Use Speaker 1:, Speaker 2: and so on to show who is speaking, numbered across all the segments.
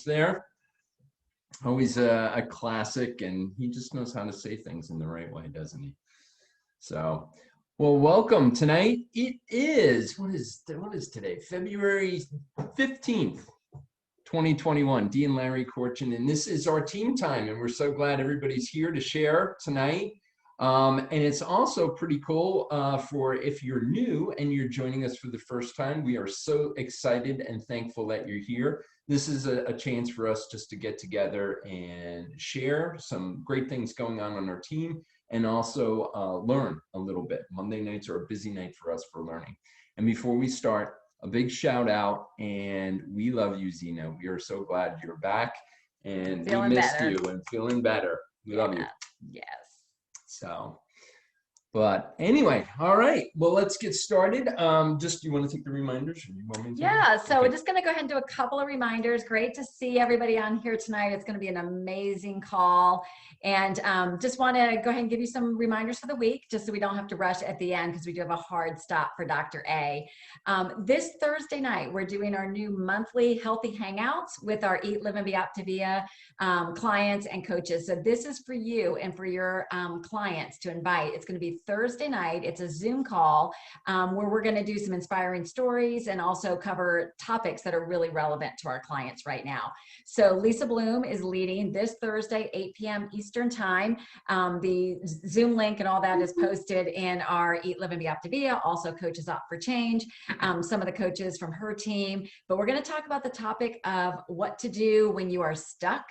Speaker 1: there. Always a classic, and he just knows how to say things in the right way, doesn't he? So, well, welcome tonight. It is, what is today? February 15th, 2021. Dee and Larry Corchin, and this is our team time, and we're so glad everybody's here to share tonight. And it's also pretty cool for if you're new and you're joining us for the first time. We are so excited and thankful that you're here. This is a chance for us just to get together and share some great things going on our team, and also learn a little bit. Monday nights are a busy night for us for learning. And before we start, a big shout out, and we love you, Zena. We are so glad you're back, and we missed you and feeling better. We love you.
Speaker 2: Yes.
Speaker 1: So, but anyway, all right. Well, let's get started. Just, do you want to take the reminders? Or you want me to?
Speaker 2: Yeah, so we're just going to go ahead and do a couple of reminders. Great to see everybody on here tonight. It's going to be an amazing call. And just want to go ahead and give you some reminders for the week, just so we don't have to rush at the end, because we do have a hard stop for Dr. A. This Thursday night, we're doing our new monthly healthy hangouts with our Eat, Live, and Be Optavia clients and coaches. So this is for you and for your clients to invite. It's going to be Thursday night. It's a Zoom call where we're going to do some inspiring stories and also cover topics that are really relevant to our clients right now. So Lisa Bloom is leading this Thursday, 8 p.m. Eastern time. The Zoom link and all that is posted in our Eat, Live, and Be Optavia, also Coaches Opt for Change, some of the coaches from her team. But we're going to talk about the topic of what to do when you are stuck,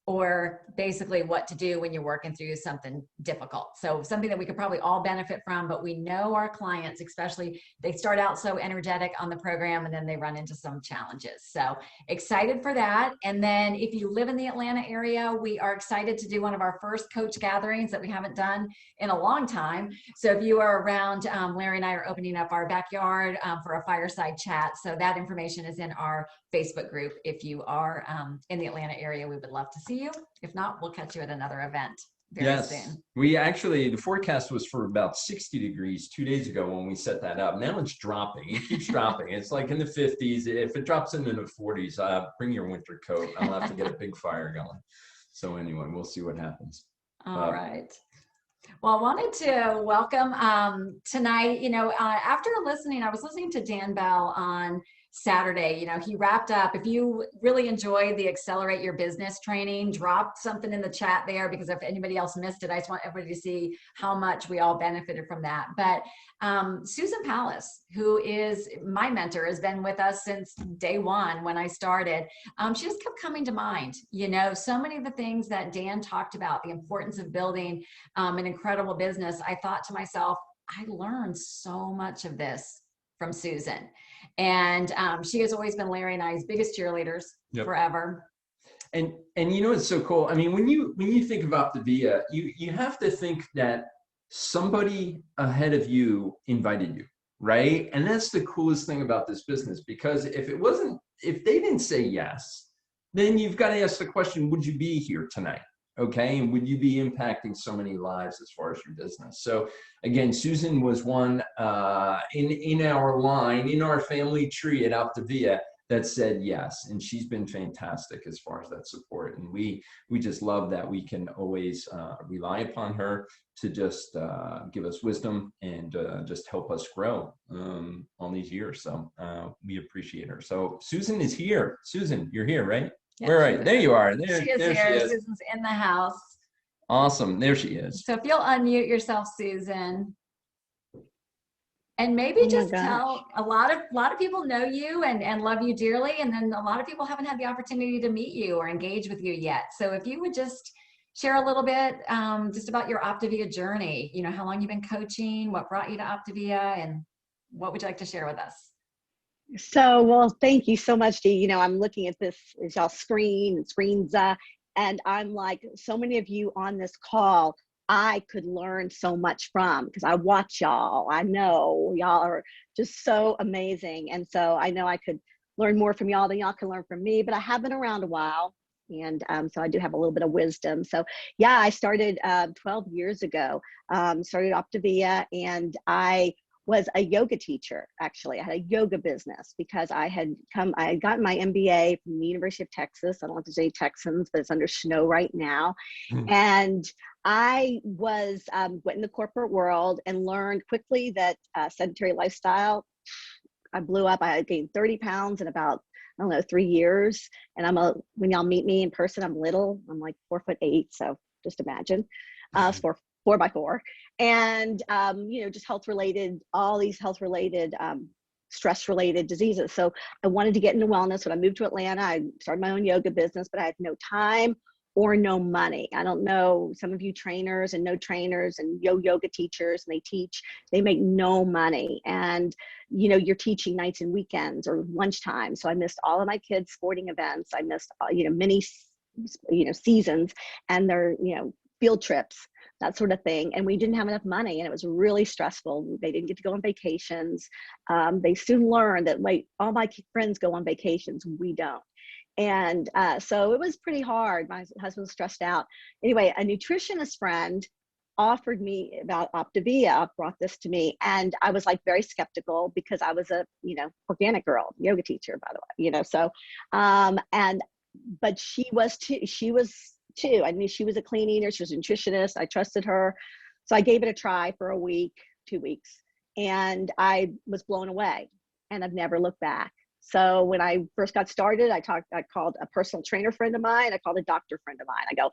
Speaker 2: or basically what to do when you're working through something difficult. So something that we could probably all benefit from, but we know our clients, especially, they start out so energetic on the program and then they run into some challenges. So excited for that. And then if you live in the Atlanta area, we are excited to do one of our first coach gatherings that we haven't done in a long time. So if you are around, Larry and I are opening up our backyard for a fireside chat. So that information is in our Facebook group. If you are in the Atlanta area, we would love to see you. If not, we'll catch you at another event very soon.
Speaker 1: We actually, the forecast was for about 60 degrees 2 days ago when we set that up. Now it's dropping. It keeps dropping. It's like in the 50s. If it drops into the 40s, bring your winter coat. I'll have to get a big fire going. So anyway, we'll see what happens.
Speaker 2: All right. Well, I wanted to welcome tonight, after listening, I was listening to Dan Bell on Saturday. He wrapped up. If you really enjoyed the Accelerate Your Business training, drop something in the chat there, because if anybody else missed it, I just want everybody to see how much we all benefited from that. But Susan Pallas, who is my mentor, has been with us since day one when I started. She just kept coming to mind. So many of the things that Dan talked about, the importance of building an incredible business, I thought to myself, I learned so much of this from Susan. And she has always been Larry and I's biggest cheerleaders forever.
Speaker 1: And it's so cool. I mean, when you think about Optavia, you have to think that somebody ahead of you invited you, right? And that's the coolest thing about this business, because if they didn't say yes, then you've got to ask the question, would you be here tonight? Okay, and would you be impacting so many lives as far as your business? So again, Susan was one in our line, in our family tree at Optavia, that said yes, and she's been fantastic as far as that support. And we just love that we can always rely upon her to just give us wisdom and just help us grow all these years. So we appreciate her. So Susan is here. Susan, you're here, right?
Speaker 2: Yep,
Speaker 1: Where are you? There you are. There
Speaker 2: she is. Susan's in the house.
Speaker 1: Awesome. There she is.
Speaker 2: So if you'll unmute yourself, Susan, and maybe just tell, a lot of people know you and love you dearly, and then a lot of people haven't had the opportunity to meet you or engage with you yet. So if you would just share a little bit just about your Optavia journey, how long you've been coaching, what brought you to Optavia, and what would you like to share with us?
Speaker 3: So, well, thank you so much, Dee. I'm looking at this, y'all screens, and I'm like, so many of you on this call, I could learn so much from, because I watch y'all. I know y'all are just so amazing. And so I know I could learn more from y'all than y'all can learn from me, but I have been around a while. And so I do have a little bit of wisdom. So yeah, I started 12 years ago, started Optavia, and I was a yoga teacher. Actually, I had a yoga business because I had gotten my MBA from the University of Texas. I don't know if there's any Texans, but it's under snow right now. And I went in the corporate world and learned quickly that sedentary lifestyle, I blew up. I gained 30 pounds in about, I don't know, 3 years. And when y'all meet me in person, I'm little. I'm like 4'8". So just imagine, 4'4". And, just all these health related, stress related diseases. So I wanted to get into wellness. When I moved to Atlanta, I started my own yoga business, but I had no time or no money. I don't know, some of you trainers and no trainers and yoga teachers, and they make no money. And, you're teaching nights and weekends or lunchtime. So I missed all of my kids' sporting events. I missed, many, seasons and their, field trips, that sort of thing. And we didn't have enough money, and it was really stressful. They didn't get to go on vacations. They soon learned that, all my friends go on vacations, we don't. And so it was pretty hard. My husband was stressed out. Anyway, a nutritionist friend offered me about Optavia, brought this to me. And I was like very skeptical because I was a, organic girl, yoga teacher, by the way, so, but she was too. I knew she was a clean eater. She was a nutritionist. I trusted her. So I gave it a try for a week, 2 weeks, and I was blown away, and I've never looked back. So when I first got started, I called a personal trainer friend of mine. I called a doctor friend of mine. I go,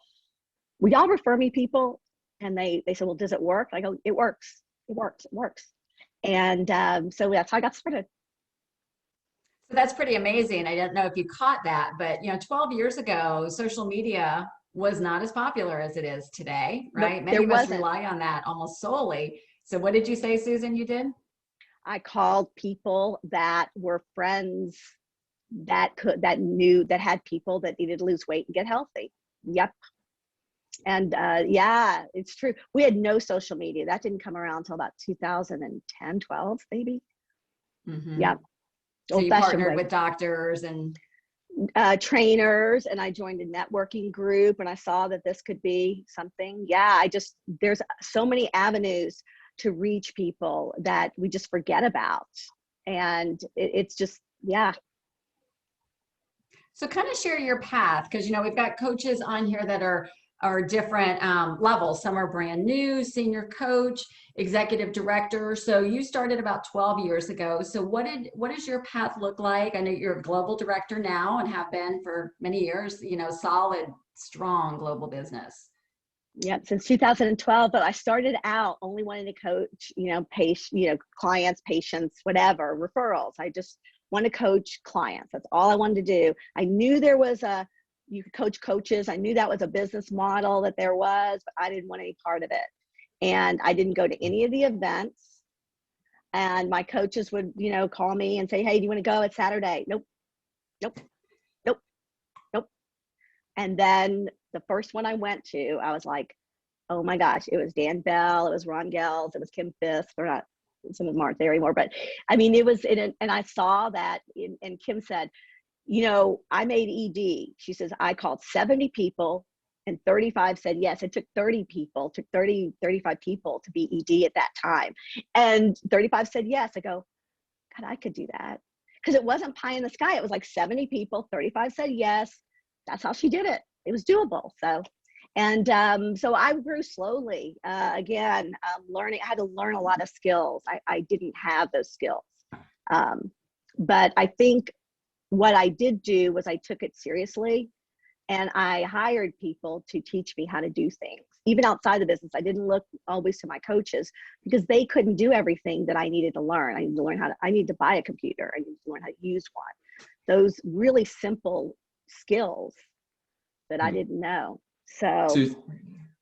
Speaker 3: will y'all refer me people? And they said, well, does it work? I go, it works. It works. It works. And so that's how I got started.
Speaker 2: So that's pretty amazing. I don't know if you caught that, but 12 years ago, social media was not as popular as it is today, right? Many of us rely on that almost solely. So what did you say, Susan, you did?
Speaker 3: I called people that were friends that had people that needed to lose weight and get healthy. Yep. And yeah, it's true. We had no social media. That didn't come around until about 2010, 12, maybe.
Speaker 2: Mm-hmm.
Speaker 3: Yep.
Speaker 2: So you partnered with doctors and
Speaker 3: trainers, and I joined a networking group, and I saw that this could be something. Yeah, there's so many avenues to reach people that we just forget about. And it's just, yeah.
Speaker 2: So kind of share your path, because, we've got coaches on here that are different levels. Some are brand new, senior coach, executive director. So you started about 12 years ago. So what does your path look like? I know you're a global director now and have been for many years, solid, strong global business.
Speaker 3: Yep, since 2012, but I started out only wanting to coach, clients, patients, whatever, referrals. I just want to coach clients. That's all I wanted to do. I knew there was you could coach coaches. I knew that was a business model that there was, but I didn't want any part of it. And I didn't go to any of the events. And my coaches would, call me and say, hey, do you want to go? It's Saturday. Nope. And then the first one I went to, I was like, oh my gosh, it was Dan Bell, it was Ron Gels, it was Kim Fisk. They're not, some of them aren't there anymore, but I mean, it was, and I saw that, and Kim said, I made ED. She says, I called 70 people and 35 said yes. It took 35 people to be ED at that time. And 35 said yes. I go, God, I could do that. Because it wasn't pie in the sky. It was like 70 people, 35 said yes. That's how she did it. It was doable. So I grew slowly. Learning. I had to learn a lot of skills. I didn't have those skills. But I think what I did do was I took it seriously, and I hired people to teach me how to do things. Even outside the business, I didn't look always to my coaches because they couldn't do everything that I needed to learn. I needed to learn I needed to buy a computer. I needed to learn how to use one. Those really simple skills that I didn't know. So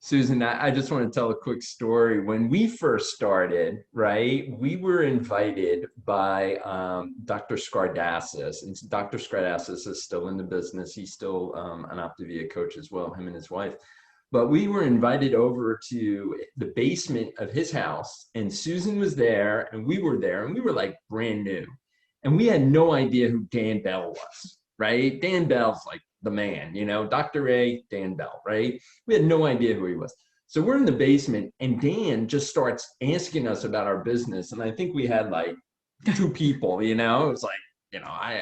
Speaker 1: Susan, I just want to tell a quick story. When we first started, right, we were invited by Dr. Skardassis, and Dr. Skardassis is still in the business. He's still an Optavia coach as well, him and his wife. But we were invited over to the basement of his house, and Susan was there, and we were there, and we were like brand new. And we had no idea who Dan Bell was, right? Dan Bell's like the man, Dr. A, Dan Bell, right? We had no idea who he was. So we're in the basement and Dan just starts asking us about our business. And I think we had like 2 people, it was like,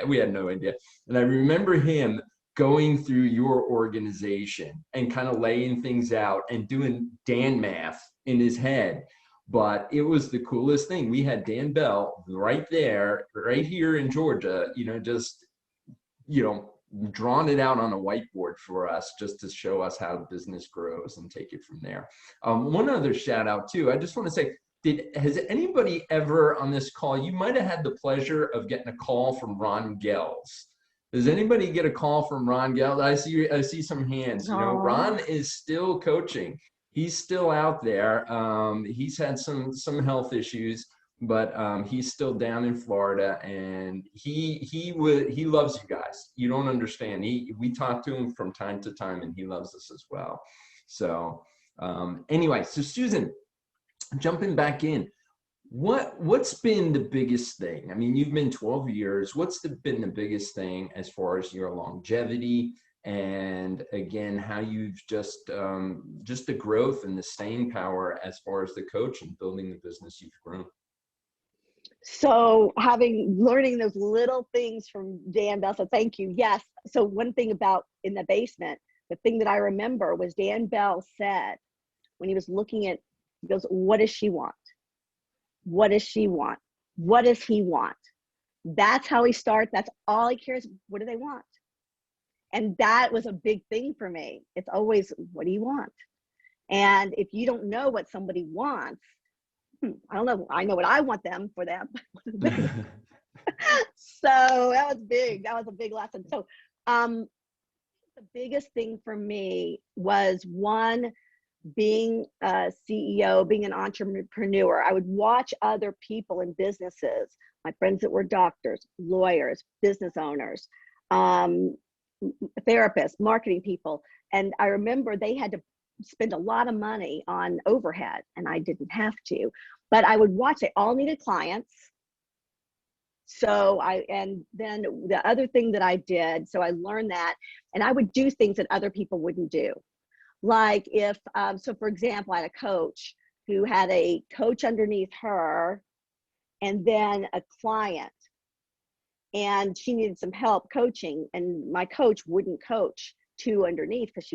Speaker 1: we had no idea. And I remember him going through your organization and kind of laying things out and doing Dan math in his head. But it was the coolest thing. We had Dan Bell right there, right here in Georgia, just, drawn it out on a whiteboard for us just to show us how the business grows and take it from there. One other shout out too, I just want to say, has anybody ever on this call, you might have had the pleasure of getting a call from Ron Gels. Does anybody get a call from Ron Gels? I see some hands. Ron is still coaching. He's still out there. He's had some health issues, but he's still down in Florida, and he loves you guys. You don't understand. We talk to him from time to time, and he loves us as well. So anyway, so Susan, jumping back in, what's been the biggest thing? I mean, you've been 12 years. What's been the biggest thing as far as your longevity, and again, how you've just the growth and the staying power as far as the coach and building the business you've grown?
Speaker 3: So learning those little things from Dan Bell, so thank you. Yes. So one thing about in the basement, the thing that I remember was Dan Bell said when he was looking at, he goes, what does she want? What does she want? What does he want? That's how he starts. That's all he cares. What do they want? And that was a big thing for me. It's always, what do you want? And if you don't know what somebody wants, I don't know. I know what I want them for them. So that was big. That was a big lesson. So the biggest thing for me was, one, being a CEO, being an entrepreneur. I would watch other people in businesses, my friends that were doctors, lawyers, business owners, therapists, marketing people. And I remember they had to spend a lot of money on overhead, and I didn't have to, but I would watch, they all needed clients. So and then the other thing that I did, so I learned that, and I would do things that other people wouldn't do. Like if, so for example, I had a coach who had a coach underneath her and then a client, and she needed some help coaching, and my coach wouldn't coach 2 underneath because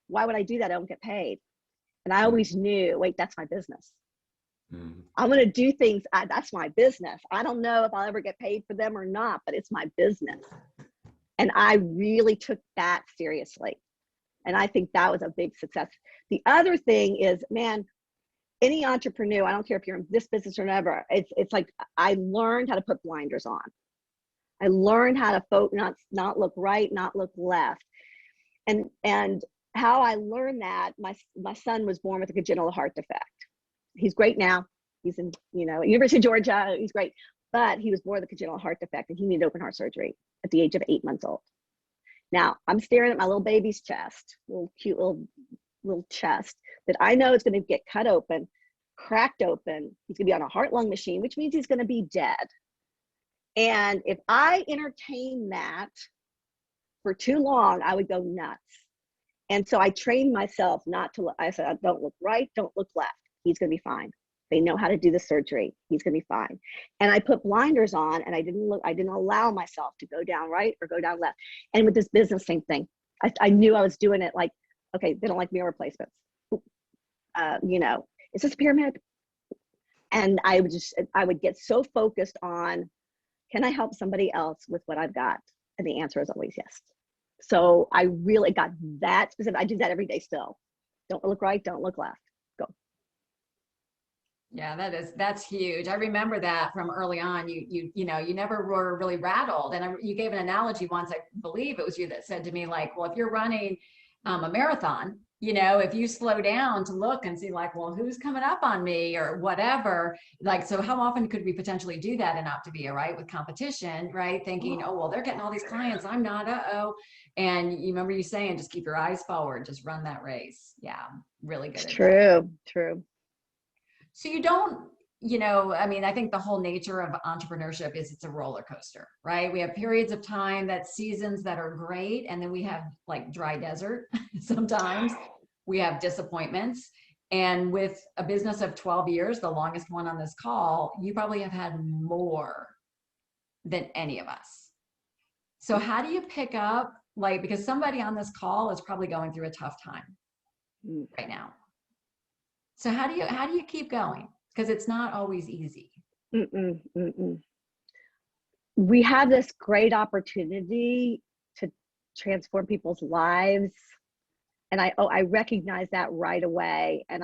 Speaker 3: why would I do that? I don't get paid. And I always knew, wait, that's my business. I'm going to do things, that's my business. I don't know if I'll ever get paid for them or not, but it's my business. And I really took that seriously. And I think that was a big success. The other thing is, man, any entrepreneur, I don't care if you're in this business or never, it's like I learned how to put blinders on. I learned how to not look right, not look left. And how I learned that, my son was born with a congenital heart defect. He's great now. He's in, University of Georgia. He's great. But he was born with a congenital heart defect, and he needed open heart surgery at the age of 8 months old. Now I'm staring at my little baby's chest, little cute little chest that I know is going to get cut open, cracked open. He's going to be on a heart-lung machine, which means he's going to be dead. And if I entertain that for too long, I would go nuts. And so I trained myself not to look. I said, don't look right, don't look left. He's going to be fine. They know how to do the surgery. He's going to be fine. And I put blinders on, and I didn't allow myself to go down right or go down left. And with this business, same thing. I knew I was doing it like, okay, they don't like meal replacements. Is this a pyramid? And I would get so focused on, can I help somebody else with what I've got? And the answer is always yes. So I really got that specific. I do that every day still. Don't look right, don't look left. Go.
Speaker 2: Yeah, that's huge. I remember that from early on. You never were really rattled. And you gave an analogy once, I believe it was you that said to me, like, well, if you're running a marathon, if you slow down to look and see, like, well, who's coming up on me or whatever, like, so how often could we potentially do that in Optavia, right? With competition, right? Thinking, oh, well, they're getting all these clients, I'm not, And you remember you saying, just keep your eyes forward, just run that race. Yeah, really good.
Speaker 3: It's true.
Speaker 2: So you don't, I think the whole nature of entrepreneurship is it's a roller coaster, right? We have periods of time, seasons that are great. And then we have like dry desert. Sometimes we have disappointments. And with a business of 12 years, the longest one on this call, you probably have had more than any of us. So how do you pick up, like, because somebody on this call is probably going through a tough time right now. So how do you keep going? Because it's not always easy.
Speaker 3: We have this great opportunity to transform people's lives. And I recognize that right away. And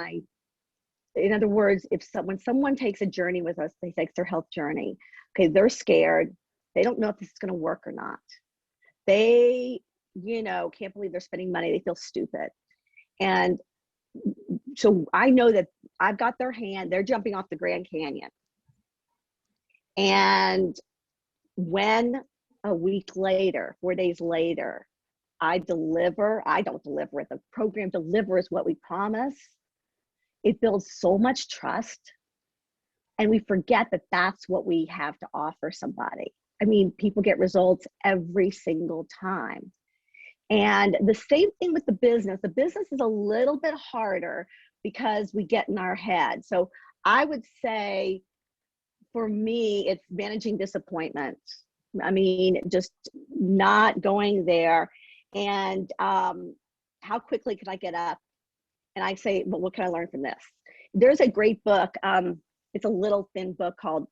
Speaker 3: in other words, when someone takes a journey with us, they take their health journey. Okay, they're scared. They don't know if this is going to work or not. They, can't believe they're spending money. They feel stupid. And so I know that I've got their hand. They're jumping off the Grand Canyon. And when a week later, 4 days later, I don't deliver it. The program delivers what we promise. It builds so much trust. And we forget that that's what we have to offer somebody. I mean, people get results every single time. And the same thing with the business. The business is a little bit harder because we get in our head. So I would say for me, it's managing disappointment. I mean, just not going there. And how quickly can I get up? And I say, well, what can I learn from this? There's a great book. It's a little thin book called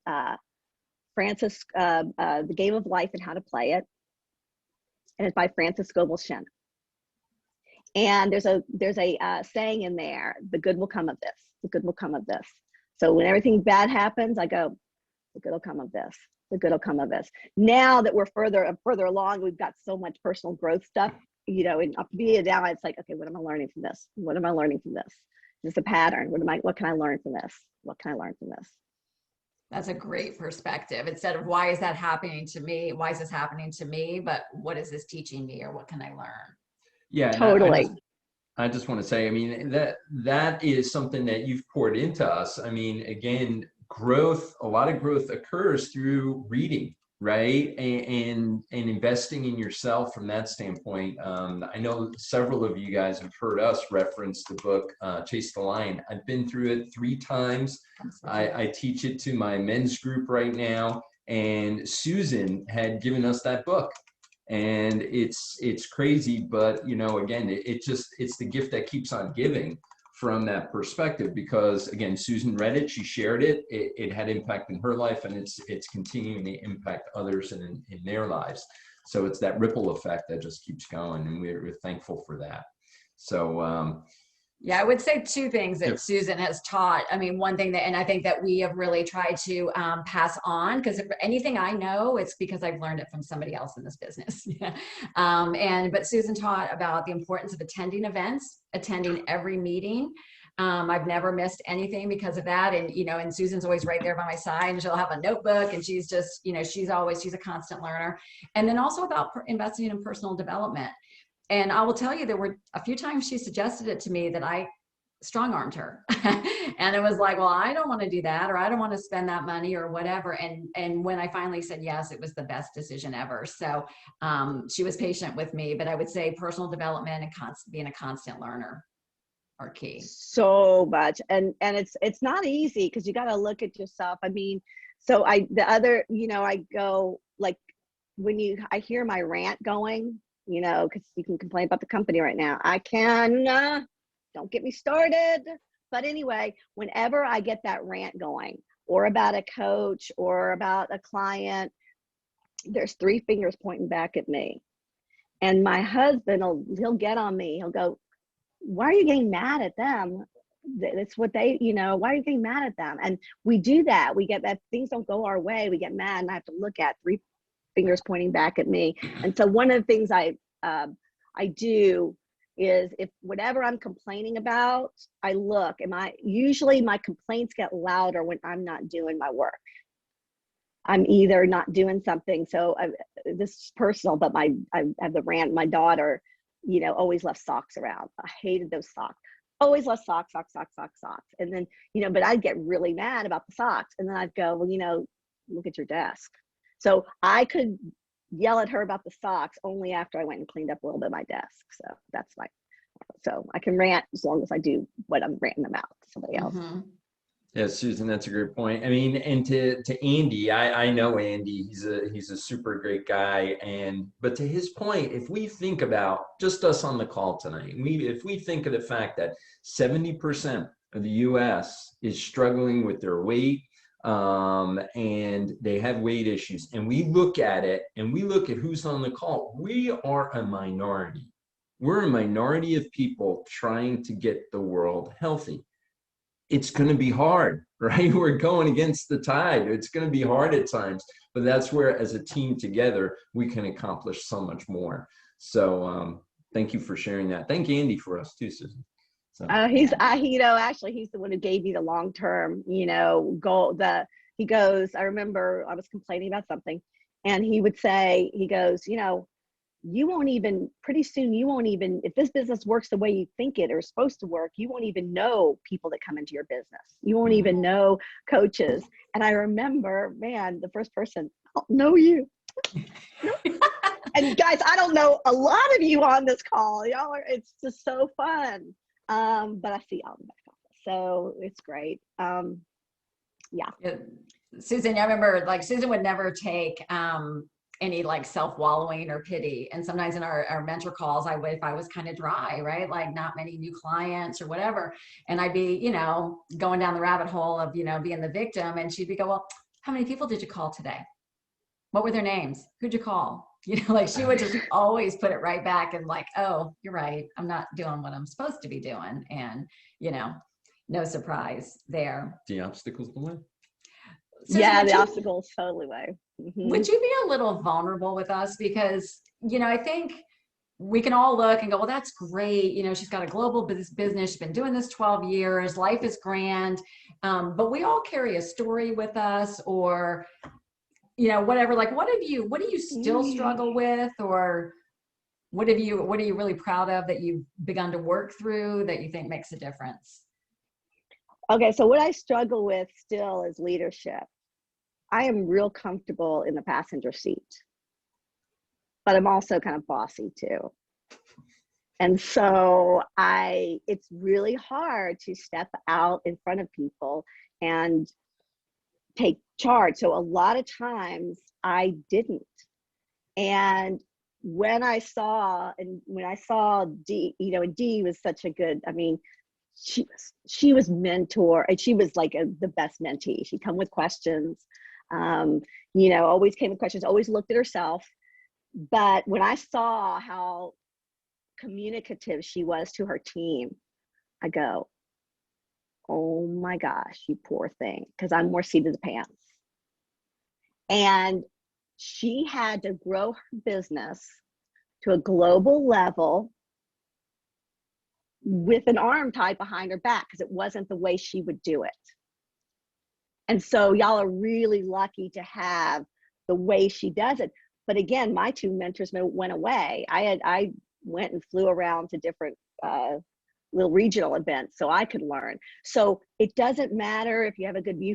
Speaker 3: Francis, The Game of Life and How to Play It. And it's by Francis Scoble-Shin. And there's a saying in there, the good will come of this. The good will come of this. So when everything bad happens, I go, the good will come of this. The good will come of this. Now that we're further along, we've got so much personal growth stuff, and up to be now, it's like, okay, what am I learning from this? What am I learning from this? Is this a pattern? What can I learn from this? What can I learn from this?
Speaker 2: That's a great perspective. Instead of why is that happening to me? Why is this happening to me? But what is this teaching me, or what can I learn?
Speaker 1: Yeah,
Speaker 3: totally.
Speaker 1: I just want to say, I mean, that is something that you've poured into us. I mean, again, a lot of growth occurs through reading, right? And investing in yourself from that standpoint. I know several of you guys have heard us reference the book, Chase the Lion. I've been through it 3 times. I teach it to my men's group right now. And Susan had given us that book. And it's crazy, but again, it's the gift that keeps on giving from that perspective, because again, Susan read it, she shared it, it had impact in her life, and it's continuing to impact others in their lives. So it's that ripple effect that just keeps going, and we're thankful for that. So
Speaker 2: yeah, I would say 2 things that Susan has taught. I mean, one thing and I think that we have really tried to pass on, because if anything I know, it's because I've learned it from somebody else in this business. But Susan taught about the importance of attending events, attending every meeting. I've never missed anything because of that. And Susan's always right there by my side, and she'll have a notebook, and she's just, she's a constant learner. And then also about investing in personal development. And I will tell you, there were a few times she suggested it to me that I strong-armed her. And it was like, well, I don't want to do that, or I don't want to spend that money, or whatever. And when I finally said yes, it was the best decision ever. So she was patient with me, but I would say personal development and being a constant learner are key.
Speaker 3: So much. And it's not easy, because you got to look at yourself. I mean, so I go, like, when I hear my rant going, because you can complain about the company right now. Don't get me started. But anyway, whenever I get that rant going, or about a coach or about a client, there's 3 fingers pointing back at me. And my husband, he'll get on me. He'll go, why are you getting mad at them? That's what why are you getting mad at them? And we do that. We get that things don't go our way. We get mad, and I have to look at 3 fingers pointing back at me. And so one of the things I do is, if whatever I'm complaining about, I look, usually my complaints get louder when I'm not doing my work. I'm either not doing something. So this is personal, but I have the rant. My daughter, always left socks around. I hated those socks. Always left socks. And then, but I'd get really mad about the socks. And then I'd go, well, look at your desk. So I could yell at her about the socks only after I went and cleaned up a little bit of my desk. So that's So I can rant as long as I do what I'm ranting about to somebody else.
Speaker 1: Yeah, Susan, that's a great point. I mean, and to Andy, I know Andy, he's a super great guy. But to his point, if we think about just us on the call tonight, if we think of the fact that 70% of the US is struggling with their weight, and they have weight issues, and we look at it and we look at who's on the call, we are a minority. We're a minority of people trying to get the world healthy. It's going to be hard, right? We're going against the tide. It's going to be hard at times, but that's where, as a team together, we can accomplish so much more. So thank you for sharing that. Thank Andy for us too, Susan. So.
Speaker 3: Actually, he's the one who gave me the long-term, goal. He goes, I remember I was complaining about something, and he would say, he goes, you won't even, pretty soon, you won't even, if this business works the way you think it or is supposed to work, you won't even know people that come into your business. You won't even know coaches. And I remember, man, the first person, I don't know you. And guys, I don't know a lot of you on this call. Y'all are, it's just so fun. But I see all the back office, so it's great. Yeah.
Speaker 2: Susan, I remember Susan would never take any self-wallowing or pity. And sometimes in our mentor calls, if I was kind of dry, right? Like not many new clients or whatever. And I'd be, going down the rabbit hole of, being the victim. And she'd be well, how many people did you call today? What were their names? Who'd you call? She would just always put it right back and oh, you're right. I'm not doing what I'm supposed to be doing. And, no surprise there.
Speaker 1: The obstacle's the way.
Speaker 2: Susan,
Speaker 3: the obstacle's totally way.
Speaker 2: Would you be a little vulnerable with us? Because, I think we can all look and go, well, that's great. She's got a global business. She's been doing this 12 years. Life is grand. But we all carry a story with us, or, whatever. What do you still struggle with? Or what are you really proud of that you've begun to work through that you think makes a difference?
Speaker 3: Okay, so what I struggle with still is leadership. I am real comfortable in the passenger seat, but I'm also kind of bossy too. And so it's really hard to step out in front of people and take charge. So a lot of times I didn't. And when I saw Dee, and Dee was such a good, she was mentor, and she was the best mentee. She'd come with questions, always came with questions, always looked at herself. But when I saw how communicative she was to her team, I go, oh my gosh, you poor thing, because I'm more seat of the pants. And she had to grow her business to a global level with an arm tied behind her back, because it wasn't the way she would do it. And so y'all are really lucky to have the way she does it. But again, my two mentors went away. I went and flew around to different little regional events so I could learn. So it doesn't matter if you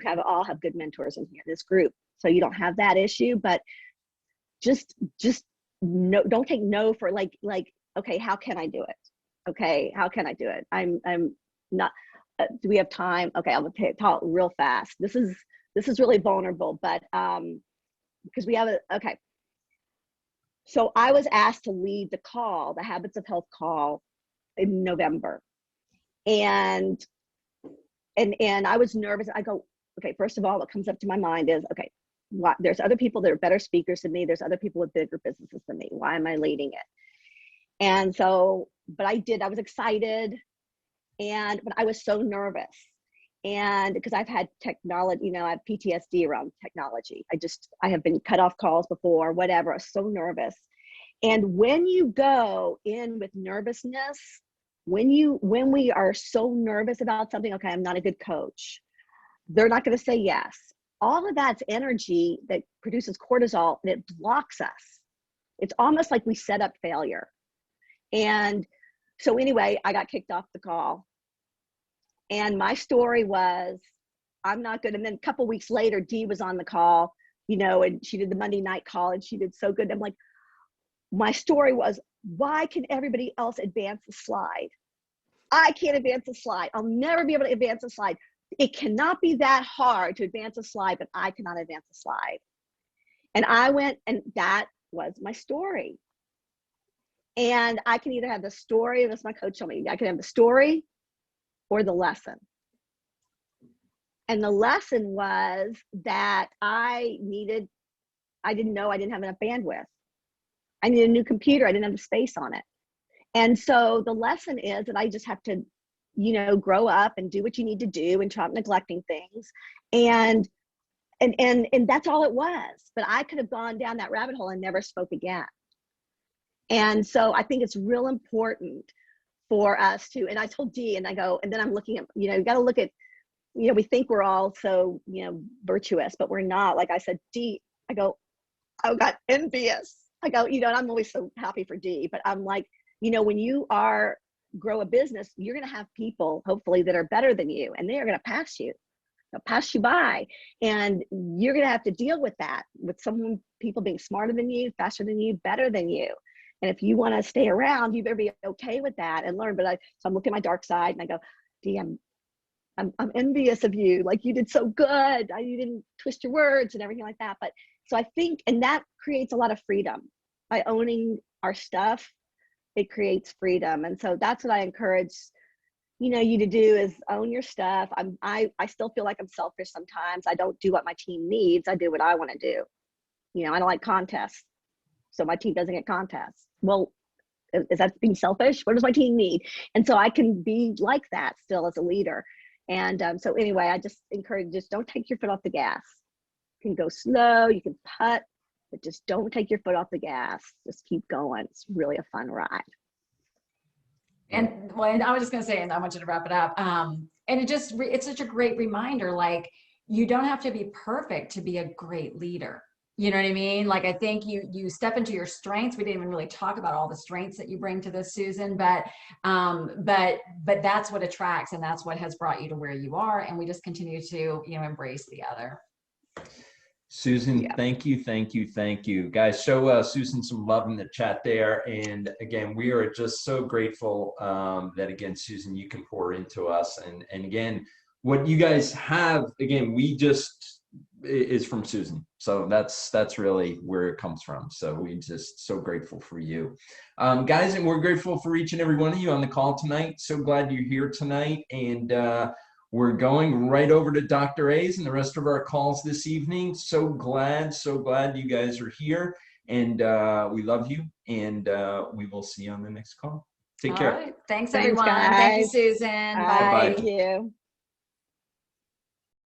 Speaker 3: have all have good mentors in here, this group. So you don't have that issue, but just no, don't take no for okay, how can I do it? Okay, how can I do it? I'm not, do we have time? Okay, I'm gonna talk real fast. This is really vulnerable, but because we have okay. So I was asked to lead the call, the Habits of Health call, in November. And I was nervous. I go, okay, first of all, what comes up to my mind is, okay, there's other people that are better speakers than me. There's other people with bigger businesses than me. Why am I leading it? And so, but I was excited, but I was so nervous. And because I've had technology, I have PTSD around technology. I have been cut off calls before, whatever. I was so nervous. And when you go in with nervousness, when we are so nervous about something, okay, I'm not a good coach, they're not going to say yes. All of that's energy that produces cortisol, and it blocks us. It's almost like we set up failure. And so anyway, I got kicked off the call. And my story was, I'm not good. And then a couple weeks later, Dee was on the call, and she did the Monday night call, and she did so good. I'm like, my story was, why can everybody else advance the slide? I can't advance a slide. I'll never be able to advance a slide. It cannot be that hard to advance a slide, but I cannot advance a slide. And I went, and that was my story. And I can either have the story, that's my coach told me, I can have the story or the lesson. And the lesson was that I didn't know I didn't have enough bandwidth. I needed a new computer. I didn't have the space on it. And so the lesson is that I just have to, you know, grow up and do what you need to do and stop neglecting things. And that's all it was. But I could have gone down that rabbit hole and never spoke again. And so I think it's real important for us to, and I told Dee, and I go, and then I'm looking at, you know, you got to look at, you know, we think we're all so, you know, virtuous, but we're not. Like I said, Dee, I go, I got envious. I go, you know, and I'm always so happy for Dee, but I'm like, you know, when you grow a business, you're going to have people, hopefully, that are better than you, and they are going to pass you. They'll pass you by, and you're going to have to deal with that, with people being smarter than you, faster than you, better than you. And if you want to stay around, you better be okay with that and learn. But so I'm looking at my dark side, and I go, Dee, I'm envious of you. Like, you did so good. You didn't twist your words and everything like that. But so I think, and that creates a lot of freedom by owning our stuff. It creates freedom. And so that's what I encourage, you know, you to do, is own your stuff. I still feel like I'm selfish sometimes. I don't do what my team needs. I do what I want to do. You know, I don't like contests, so my team doesn't get contests. Well, is that being selfish? What does my team need? And so I can be like that still as a leader. And so anyway, I just encourage, just don't take your foot off the gas. You can go slow, you can putt, but just don't take your foot off the gas. Just keep going. It's really a fun ride.
Speaker 2: And well, and I was just going to say, and I want you to wrap it up. And it's such a great reminder, like, you don't have to be perfect to be a great leader. You know what I mean? Like, I think you step into your strengths. We didn't even really talk about all the strengths that you bring to this, Susan, but that's what attracts, and that's what has brought you to where you are. And we just continue to, you know, embrace the other.
Speaker 1: Susan,
Speaker 2: Yeah.
Speaker 1: thank you. Guys, show Susan some love in the chat there. And again, we are just so grateful that, again, Susan, you can pour into us. And again, what you guys have, again, is from Susan. So that's really where it comes from. So we just so grateful for you. Guys, and we're grateful for each and every one of you on the call tonight. So glad you're here tonight. And we're going right over to Dr. A's and the rest of our calls this evening. So glad you guys are here. And we love you. And we will see you on the next call. Take care.
Speaker 2: All right. Thanks
Speaker 3: Thanks,
Speaker 2: everyone.
Speaker 3: guys.
Speaker 2: Thank you, Susan. Bye.
Speaker 3: Thank you.